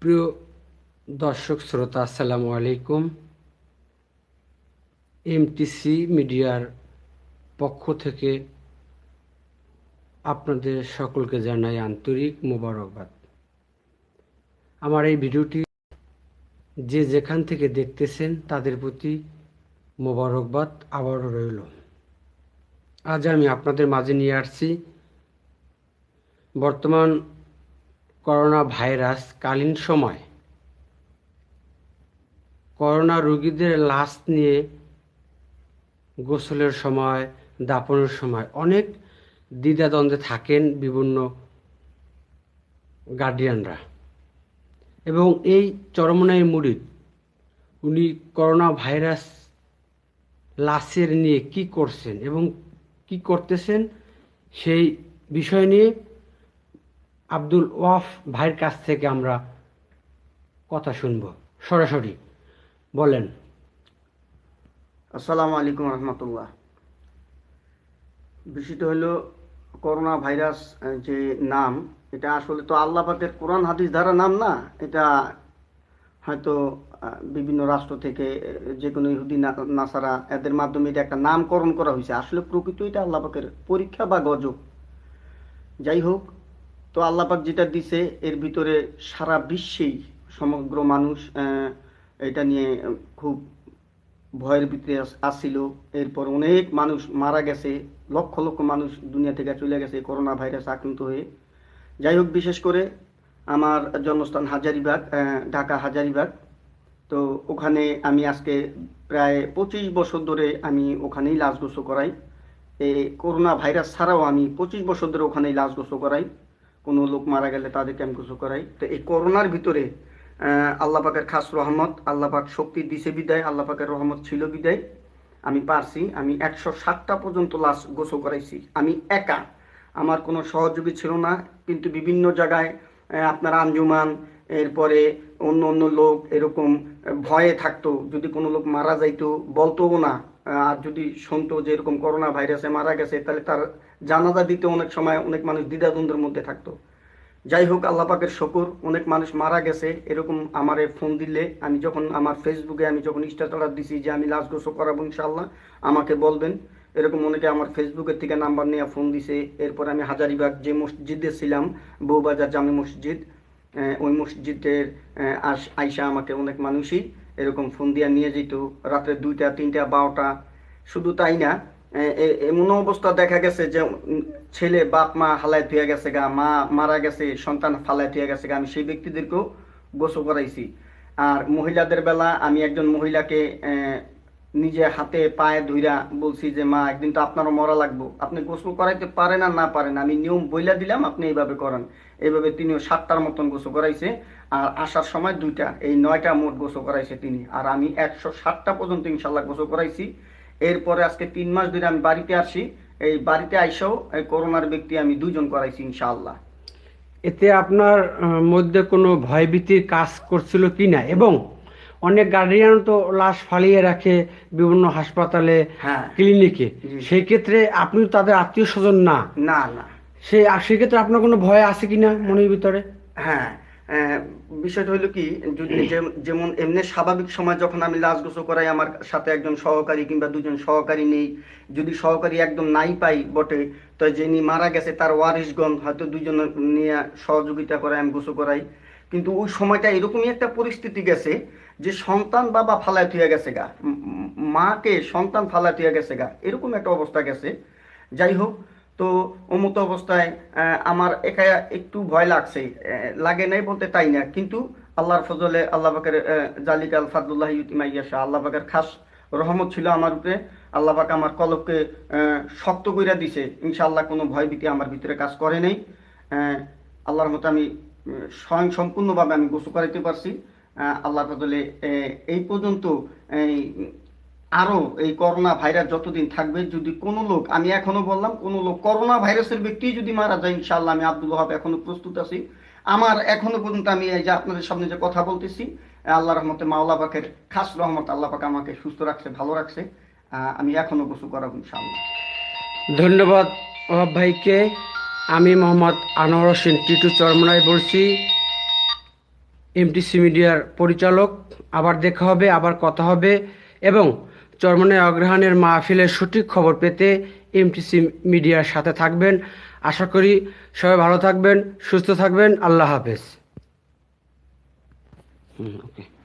প্রিয় দর্শক শ্রোতা, আসসালামু আলাইকুম। এমটিসি মিডিয়ার পক্ষ থেকে আপনাদের সকলকে জানাই আন্তরিক মোবারকবাদ। আমার এই ভিডিওটি যে যেখান থেকে দেখতেছেন তাদের প্রতি মোবারকবাদ আবারও রইল। আজ আমি আপনাদের মাঝে নিয়ে আসছি বর্তমান করোনা ভাইরাস কালীন সময় করোনা রোগীদের লাশ নিয়ে গোসলের সময়, দাফনের সময় অনেক দ্বিধাদ্বন্দ্বে থাকেন বিভিন্ন গার্ডিয়ানরা। এবং এই চরমনাই মুরিদ উনি করোনা ভাইরাস লাশের নিয়ে কি করছেন এবং কি করতেছেন সেই বিষয় নিয়ে আব্দুল ওয়াফ ভাইয়ের কাছ থেকে আমরা কথা শুনব। সরাসরি বলেন। আসসালামু আলাইকুম রহমতুল্লাহ। বিষয়টা হলো করোনা ভাইরাস যে নাম, এটা আসলে তো আল্লাহ পাকের কোরআন হাদিস দ্বারা নাম না। এটা হয়তো বিভিন্ন রাষ্ট্র থেকে যে কোনো ইহুদি নাসারা এদের মাধ্যমে এটা একটা নামকরণ করা হয়েছে। আসলে প্রকৃত এটা আল্লাহ পাকের পরীক্ষা বা গজব। যাই হোক, তো আল্লাহ পাক যেটা দিছে এর ভিতরে সারা বিশ্বেই সমগ্র মানুষ এটা নিয়ে খুব ভয়ের ভিতরে আসছিল। এরপর অনেক মানুষ মারা গেছে, লক্ষ লক্ষ মানুষ দুনিয়া থেকে চলে গেছে করোনা ভাইরাস আক্রান্ত হয়ে। যাই হোক, বিশেষ করে আমার জন্মস্থান হাজারীবাগ, ঢাকা হাজারীবাগ। তো ওখানে আমি আজকে প্রায় 25 বছর ধরে আমি ওখানেই লাশ গোসল করাই। এই করোনা ভাইরাস ছাড়াও আমি 25 বছর ধরে ওখানেই লাশ গোসল করাই। কোনো লোক মারা গেলে তাদেরকে আমি গোসল করাই। তো এই করোনার ভিতরে আল্লাহ পাকের খাস রহমত, আল্লাহ পাক শক্তি দিছে বিদায়, আল্লাহ পাকের রহমত ছিল বিদায় আমি পারছি। আমি 107টা পর্যন্ত লাশ গোসল করাইছি আমি একা। আমার কোনো সহযোগী ছিল না। কিন্তু বিভিন্ন জায়গায় আপনার আঞ্জুমান, এরপরে অন্য অন্য লোক এরকম ভয়ে থাকতো। যদি কোনো লোক মারা যাইতো বলতোও না। আর যদি শুনতো যে এরকম করোনা ভাইরাসে মারা গেছে, তাহলে তার জানাজা দিতে অনেক সময় অনেক মানুষ দ্বিধাদ্বন্দ্বের মধ্যে থাকতো। যাই হোক, আল্লাহ পাকের শকর, অনেক মানুষ মারা গেছে এরকম আমারে ফোন দিলে, আমি যখন আমার ফেসবুকে আমি যখন স্ট্যাটাস দিছি যে আমি লাশ গোসল করাবো ইনশাআল্লাহ, আমাকে বলবেন, এরকম অনেকে আমার ফেসবুকের থেকে নাম্বার নিয়ে ফোন দিছে। এরপর আমি হাজারীবাগ যে মসজিদে ছিলাম, বউবাজার জামে মসজিদ, ওই মসজিদের আইসা আমাকে অনেক মানুষই এরকম ফোন দিয়া নিয়ে যেত রাত্রে 2টা 3টা 12টা। শুধু তাই না, এমন অবস্থা দেখা গেছে যে ছেলে বাপ মা হালায় থুয়ে গেছে গা, মা মারা গেছে, সন্তান ফালায় থুয়ে গেছে গা, আমি সেই ব্যক্তিদেরকেও গোসল করাইছি। আর মহিলাদের বেলা আমি একজন মহিলাকে নিজে হাতে পায়ে ধুইরা বলছি যে মা, একদিন তো আপনারও মরা লাগবো, আপনি গোসল করাইতে পারেন আর না পারেন, আমি নিয়ম বইলা দিলাম, আপনি এইভাবে করেন। এইভাবে তিনিও 7টার মতন গোসল করাইছে। আর আসার সময় 2টা, এই 9টা মোট গোসল করাইছে তিনি। আর আমি 107টা পর্যন্ত ইনশাল্লাহ গোসল করাইছি। এরপরে আজকে 3 মাস ধরে আমি বাড়িতে আসি। এই বাড়িতে আইসাও এই করোনার ব্যক্তি আমি 2জন করাইছি ইনশাআল্লাহ। এতে আপনার মধ্যে কোনো ভয়ভীতির কাজ করছিল কি না? এবং অনেক গার্ডিয়ান তো লাশ ফালিয়ে রাখে বিভিন্ন হাসপাতালে, হ্যাঁ, ক্লিনিকে। জি। সেই ক্ষেত্রে আপনি তাদের আত্মীয় স্বজন না, না না। সেক্ষেত্রে আপনার কোনো ভয় আছে কিনা মনের ভিতরে? হ্যাঁ, আহ, বিষয়টা হলো কি, যদি যেমন এমনি স্বাভাবিক সময় যখন আমি লাশ গোসল করাই, আমার সাথে একজন সহকারী কিংবা 2জন সহকারী নেই। যদি সহকারী একদম নাই পাই বটে, তো যিনি মারা গেছে তার ওয়ারিশগণ হয়তো 2জন নিয়ে সহযোগিতা করে আমি গোসল করাই। কিন্তু ওই সময়টা এরকমই একটা পরিস্থিতি গেছে যে সন্তান বাবা ফালায় থুয়ে গেছে গা, মাকে সন্তান ফালায় থুয়ে গেছে গা, এরকম একটা অবস্থা গেছে। যাই হোক, তো অমতো অবস্থায় আমার একা একটু ভয় লাগছে। লাগে নাই বলতে তাই না, কিন্তু আল্লাহর ফজলে, আল্লাহ পাকের জালিকাল ফাদুল্লাহ ইউতিমাইয়াশা, আল্লাহ পাকের খাস রহমত ছিল আমার উপরে। আল্লাহ পাক আমার কলবকে শক্ত কইরা দিছে। ইনশাআল্লাহ কোনো ভয় ভীতি আমার ভিতরে কাজ করে নাই। আল্লাহর মতো আমি স্বয়ং সম্পূর্ণভাবে আমি গোসল করাইতে পারছি আল্লাহর ফজলে। এই পর্যন্ত এই আরো এই করোনা ভাইরাস যতদিন থাকবে, যদি কোনো লোক, আমি এখনো বললাম, কোনো লোক করোনা ভাইরাসের ব্যক্তি যদি মারা যায়, ইনশাআল্লাহ আমি আব্দুল ওয়াহাব এখনো প্রস্তুত আছি। আমার এখনো পর্যন্ত আমি এই যে আপনাদের সামনে যে কথা বলতেছি, আল্লাহ রহমতে, মাওলা পাকের খাস রহমত, আল্লাহ পাক আমাকে সুস্থ রাখছে, ভালো রাখছে। আমি এখনো গোসল করাবো ইনশাআল্লাহ। ধন্যবাদ ওহাব ভাইকে। আমি মোহাম্মদ আনোয়ার হোসেন টিটু চরমনাই বলছি। এমটিসি মিডিয়ার পরিচালক। আবার দেখা হবে, আবার কথা হবে, এবং চরমনাই অগ্রহায়ণের মাহফিলের সঠিক খবর পেতে এমটিসি মিডিয়ার সাথে থাকবেন। আশা করি সবাই ভালো থাকবেন, সুস্থ থাকবেন। আল্লাহ হাফেজ। ওকে।